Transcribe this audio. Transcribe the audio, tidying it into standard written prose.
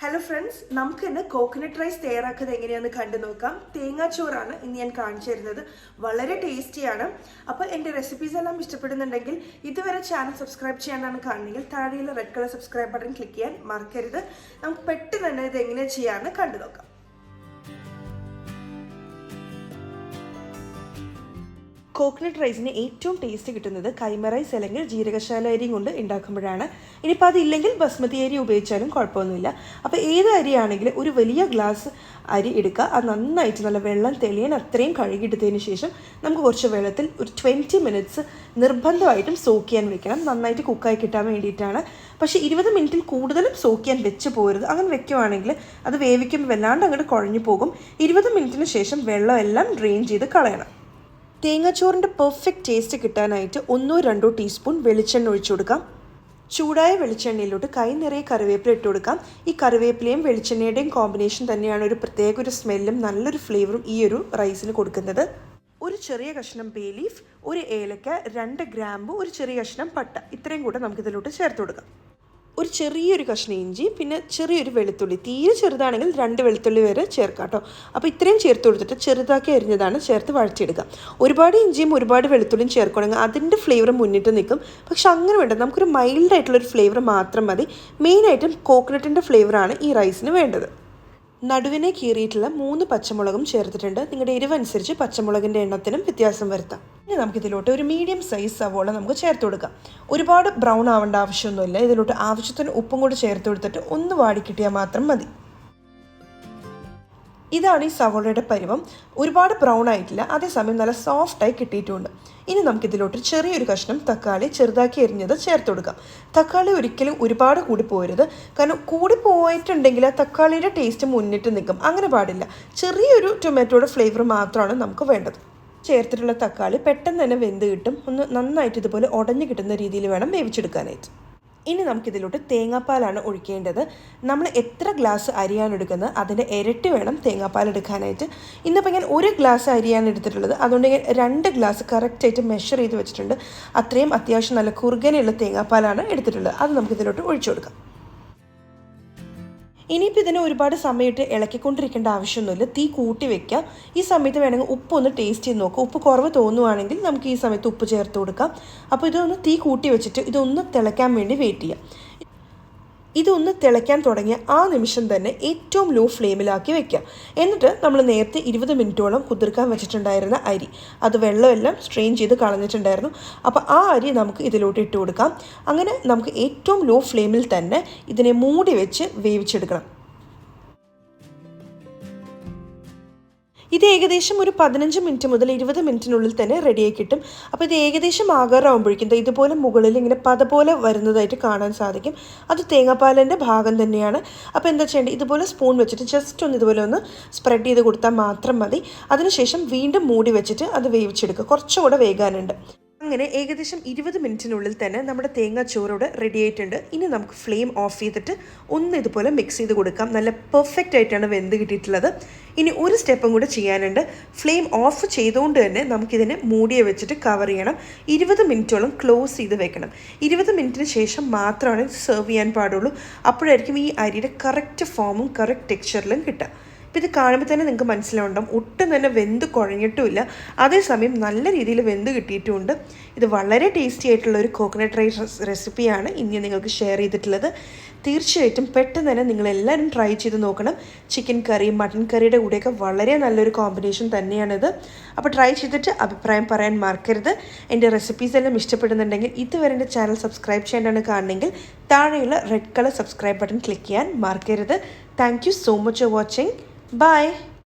Hello friends, നമുക്ക് ഇന്ന് coconut rice തയ്യാറാക്കുന്നത് എങ്ങനെയാണെന്ന് കണ്ടു നോക്കാം. തേങ്ങാച്ചോറാണ് ഇന്ന് ഞാൻ കാണിച്ചു തരുന്നത്. വളരെ ടേസ്റ്റിയാണ്. അപ്പോൾ എൻ്റെ റെസിപ്പീസ് എല്ലാം ഇഷ്ടപ്പെടുന്നുണ്ടെങ്കിൽ ഇതുവരെ ചാനൽ സബ്സ്ക്രൈബ് ചെയ്യാനാണ് കാണുന്നതെങ്കിൽ താഴെയുള്ള red colour subscribe button click ചെയ്യാൻ മറക്കരുത്. നമുക്ക് പെട്ടെന്ന് തന്നെ ഇത് എങ്ങനെ ചെയ്യാമെന്ന് കണ്ടു നോക്കാം. കോക്കനട്ട് റൈസിന് ഏറ്റവും ടേസ്റ്റ് കിട്ടുന്നത് കൈമ റൈസ് അല്ലെങ്കിൽ ജീരകശാല അരിയും കൊണ്ട് ഉണ്ടാക്കുമ്പോഴാണ്. ഇനിയിപ്പോൾ അതില്ലെങ്കിൽ ബസ്മതി അരി ഉപയോഗിച്ചാലും കുഴപ്പമൊന്നുമില്ല. അപ്പോൾ ഏത് അരിയാണെങ്കിലും ഒരു വലിയ ഗ്ലാസ് അരി എടുക്കുക. അത് നന്നായിട്ട് നല്ല വെള്ളം തെളിയാൻ അത്രയും കഴുകിയെടുത്തതിന് ശേഷം നമുക്ക് കുറച്ച് വെള്ളത്തിൽ ഒരു 20 മിനിറ്റ്സ് നിർബന്ധമായിട്ടും സോക്ക് ചെയ്യാൻ വെക്കണം. നന്നായിട്ട് കുക്കായി കിട്ടാൻ വേണ്ടിയിട്ടാണ്. പക്ഷേ 20 മിനിറ്റിൽ കൂടുതലും സോക്ക് ചെയ്യാൻ വെച്ച് പോരുത്. അങ്ങനെ വെക്കുവാണെങ്കിൽ അത് വേവിക്കുമ്പോൾ വല്ലാണ്ട് അങ്ങോട്ട് കുഴഞ്ഞു പോകും. 20 മിനിറ്റിന് ശേഷം വെള്ളം എല്ലാം ഡ്രെയിൻ ചെയ്ത് കളയണം. തേങ്ങാച്ചോറിൻ്റെ പെർഫെക്റ്റ് ടേസ്റ്റ് കിട്ടാനായിട്ട് 1-2 ടീസ്പൂൺ വെളിച്ചെണ്ണ ഒഴിച്ചു കൊടുക്കാം. ചൂടായ വെളിച്ചെണ്ണയിലോട്ട് കൈ നിറയെ കറിവേപ്പില ഇട്ട് കൊടുക്കാം. ഈ കറിവേപ്പിലയും വെളിച്ചെണ്ണയുടെയും കോമ്പിനേഷൻ തന്നെയാണ് ഒരു പ്രത്യേക ഒരു സ്മെല്ലും നല്ലൊരു ഫ്ലേവറും ഈ ഒരു റൈസിന് കൊടുക്കുന്നത്. ഒരു ചെറിയ കഷ്ണം ബേ ലീഫ്, ഒരു ഏലക്ക, 2 ഗ്രാമ്പു, ഒരു ചെറിയ കഷ്ണം പട്ട, ഇത്രയും കൂടെ നമുക്കിതിലോട്ട് ചേർത്ത് കൊടുക്കാം. ഒരു ചെറിയൊരു കഷ്ണം ഇഞ്ചി, പിന്നെ ചെറിയൊരു വെളുത്തുള്ളി, തീരെ ചെറുതാണെങ്കിൽ 2 വെളുത്തുള്ളി വരെ ചേർക്കാം കേട്ടോ. അപ്പോൾ ഇത്രയും ചേർത്ത് കൊടുത്തിട്ട് ചെറുതാക്കി അരിഞ്ഞതാണ് ചേർത്ത് വഴറ്റിയെടുക്കുക. ഒരുപാട് ഇഞ്ചിയും ഒരുപാട് വെളുത്തുള്ളിയും ചേർക്കണമെങ്കിൽ അതിൻ്റെ ഫ്ലേവർ മുന്നിട്ട് നിൽക്കും. പക്ഷെ അങ്ങനെ വേണ്ട, നമുക്കൊരു മൈൽഡായിട്ടുള്ളൊരു ഫ്ലേവർ മാത്രം മതി. മെയിനായിട്ടും കോക്കനട്ടിൻ്റെ ഫ്ലേവറാണ് ഈ റൈസിന് വേണ്ടത്. നടുവിനെ കീറിയിട്ടുള്ള 3 പച്ചമുളകും ചേർത്തിട്ടുണ്ട്. നിങ്ങളുടെ എരിവനുസരിച്ച് പച്ചമുളകിൻ്റെ എണ്ണത്തിനും വ്യത്യാസം വരുത്താം. ഇനി നമുക്കിതിലോട്ട് ഒരു മീഡിയം സൈസ് സവോള നമുക്ക് ചേർത്ത് കൊടുക്കാം. ഒരുപാട് ബ്രൗൺ ആവേണ്ട ആവശ്യമൊന്നുമില്ല. ഇതിലോട്ട് ആവശ്യത്തിന് ഉപ്പും കൂടി ചേർത്ത് കൊടുത്തിട്ട് ഒന്ന് വാടിക്കിട്ടിയാൽ മാത്രം മതി. ഇതാണ് ഈ സവോളയുടെ പരുവം. ഒരുപാട് ബ്രൗൺ ആയിട്ടില്ല, അതേസമയം നല്ല സോഫ്റ്റായി കിട്ടിയിട്ടുണ്ട്. ഇനി നമുക്കിതിലോട്ട് ചെറിയൊരു കഷ്ണം തക്കാളി ചെറുതാക്കി എരിഞ്ഞത് ചേർത്ത് കൊടുക്കാം. തക്കാളി ഒരിക്കലും ഒരുപാട് കൂടി പോരുത്. കാരണം കൂടി പോയിട്ടുണ്ടെങ്കിൽ ആ തക്കാളിയുടെ ടേസ്റ്റ് മുന്നിട്ട് നിൽക്കും. അങ്ങനെ പാടില്ല. ചെറിയൊരു ടൊമാറ്റോയുടെ ഫ്ലേവർ മാത്രമാണ് നമുക്ക് വേണ്ടത്. ചേർത്തിട്ടുള്ള തക്കാളി പെട്ടെന്ന് തന്നെ വെന്ത് കിട്ടും. ഒന്ന് നന്നായിട്ട് ഇതുപോലെ ഉടഞ്ഞു കിട്ടുന്ന രീതിയിൽ വേണം വേവിച്ചെടുക്കാനായിട്ട്. ഇനി നമുക്കിതിലോട്ട് തേങ്ങാപ്പാലാണ് ഒഴിക്കേണ്ടത്. നമ്മൾ എത്ര ഗ്ലാസ് അരിയാണ് എടുക്കുന്നത് അതിൻ്റെ ഇരട്ടി വേണം തേങ്ങാപ്പാൽ എടുക്കാനായിട്ട്. ഇന്നിപ്പോൾ ഞാൻ 1 ഗ്ലാസ് അരിയാണ് എടുത്തിട്ടുള്ളത്. അതുകൊണ്ട് ഞാൻ 2 ഗ്ലാസ് കറക്റ്റായിട്ട് മെഷർ ചെയ്ത് വെച്ചിട്ടുണ്ട്. അത്രയും അത്യാവശ്യം നല്ല കുറുകനെയുള്ള തേങ്ങാപ്പാലാണ് എടുത്തിട്ടുള്ളത്. അത് നമുക്കിതിലോട്ട് ഒഴിച്ചു കൊടുക്കാം. ഇനിയിപ്പോൾ ഇതിനെ ഒരുപാട് സമയത്ത് ഇളക്കിക്കൊണ്ടിരിക്കേണ്ട ആവശ്യമൊന്നുമില്ല. തീ കൂട്ടി വെക്കാം. ഈ സമയത്ത് വേണമെങ്കിൽ ഉപ്പൊന്ന് ടേസ്റ്റ് ചെയ്ത് നോക്കാം. ഉപ്പ് കുറവ് തോന്നുവാണെങ്കിൽ നമുക്ക് ഈ സമയത്ത് ഉപ്പ് ചേർത്ത് കൊടുക്കാം. അപ്പോൾ ഇതൊന്ന് തീ കൂട്ടി വെച്ചിട്ട് ഇതൊന്ന് തിളയ്ക്കാൻ വേണ്ടി വെയിറ്റ് ചെയ്യാം. ഇതൊന്ന് തിളയ്ക്കാൻ തുടങ്ങിയ ആ നിമിഷം തന്നെ ഏറ്റവും ലോ ഫ്ലെയിമിലാക്കി വെക്കാം. എന്നിട്ട് നമ്മൾ നേരത്തെ 20 മിനിറ്റോളം കുതിർക്കാൻ വെച്ചിട്ടുണ്ടായിരുന്ന അരി, അത് വെള്ളമെല്ലാം സ്ട്രെയിൻ ചെയ്ത് കളഞ്ഞിട്ടുണ്ടായിരുന്നു. അപ്പോൾ ആ അരി നമുക്ക് ഇതിലോട്ട് ഇട്ട് കൊടുക്കാം. അങ്ങനെ നമുക്ക് ഏറ്റവും ലോ ഫ്ലെയിമിൽ തന്നെ ഇതിനെ മൂടി വെച്ച് വേവിച്ചെടുക്കണം. ഇത് ഏകദേശം ഒരു 15 മിനിറ്റ് മുതൽ 20 മിനിറ്റിനുള്ളിൽ തന്നെ റെഡിയായി കിട്ടും. അപ്പോൾ ഇത് ഏകദേശം ആകാറാകുമ്പോഴേക്കും ഇതുപോലെ മുകളിൽ ഇങ്ങനെ പത പോലെ വരുന്നതായിട്ട് കാണാൻ സാധിക്കും. അത് തേങ്ങാപ്പാലിൻ്റെ ഭാഗം തന്നെയാണ്. അപ്പോൾ എന്താ ചെയ്യേണ്ടത്, ഇതുപോലെ സ്പൂൺ വെച്ചിട്ട് ജസ്റ്റ് ഒന്ന് ഇതുപോലെ ഒന്ന് സ്പ്രെഡ് ചെയ്ത് കൊടുത്താൽ മാത്രം മതി. അതിനുശേഷം വീണ്ടും മൂടി വെച്ചിട്ട് അത് വേവിച്ചെടുക്കുക. കുറച്ചും കൂടെ വേകാനുണ്ട്. അങ്ങനെ ഏകദേശം 20 മിനിറ്റിനുള്ളിൽ തന്നെ നമ്മുടെ തേങ്ങാച്ചോറോട് റെഡി ആയിട്ടുണ്ട്. ഇനി നമുക്ക് ഫ്ലെയിം ഓഫ് ചെയ്തിട്ട് ഒന്ന് ഇതുപോലെ മിക്സ് ചെയ്ത് കൊടുക്കാം. നല്ല പെർഫെക്റ്റ് ആയിട്ടാണ് വെന്ത് കിട്ടിയിട്ടുള്ളത്. ഇനി ഒരു സ്റ്റെപ്പും കൂടെ ചെയ്യാനുണ്ട്. ഫ്ലെയിം ഓഫ് ചെയ്തുകൊണ്ട് തന്നെ നമുക്കിതിനെ മൂടിയെ വെച്ചിട്ട് കവർ ചെയ്യണം. 20 മിനിറ്റോളം ക്ലോസ് ചെയ്ത് വെക്കണം. 20 മിനിറ്റിന് ശേഷം മാത്രമാണ് ഇത് സെർവ് ചെയ്യാൻ പാടുള്ളൂ. അപ്പോഴായിരിക്കും ഈ അരിയുടെ കറക്റ്റ് ഫോമും കറക്റ്റ് ടെക്സ്ചറിലും കിട്ടുക. അപ്പോൾ ഇത് കാണുമ്പോൾ തന്നെ നിങ്ങൾക്ക് മനസ്സിലാവുണ്ടാവും, ഒട്ടും തന്നെ വെന്ത് കുഴഞ്ഞിട്ടുമില്ല, അതേസമയം നല്ല രീതിയിൽ വെന്ത് കിട്ടിയിട്ടുമുണ്ട്. ഇത് വളരെ ടേസ്റ്റി ആയിട്ടുള്ള ഒരു കോക്കനട്ട് റൈസ് റെസിപ്പിയാണ് ഇനി നിങ്ങൾക്ക് ഷെയർ ചെയ്തിട്ടുള്ളത്. തീർച്ചയായിട്ടും പെട്ടെന്ന് തന്നെ നിങ്ങളെല്ലാവരും ട്രൈ ചെയ്ത് നോക്കണം. ചിക്കൻ കറി, മട്ടൻ കറിയുടെ കൂടെയൊക്കെ വളരെ നല്ലൊരു കോമ്പിനേഷൻ തന്നെയാണിത്. അപ്പോൾ ട്രൈ ചെയ്തിട്ട് അഭിപ്രായം പറയാൻ മറക്കരുത്. എൻ്റെ റെസിപ്പീസ് എല്ലാം ഇഷ്ടപ്പെടുന്നുണ്ടെങ്കിൽ ഇതുവരെ എൻ്റെ ചാനൽ സബ്സ്ക്രൈബ് ചെയ്യാനാണ് കാണണമെങ്കിൽ താഴെയുള്ള red colour subscribe button click ചെയ്യാൻ മറക്കരുത്. Thank you so much for watching. Bye.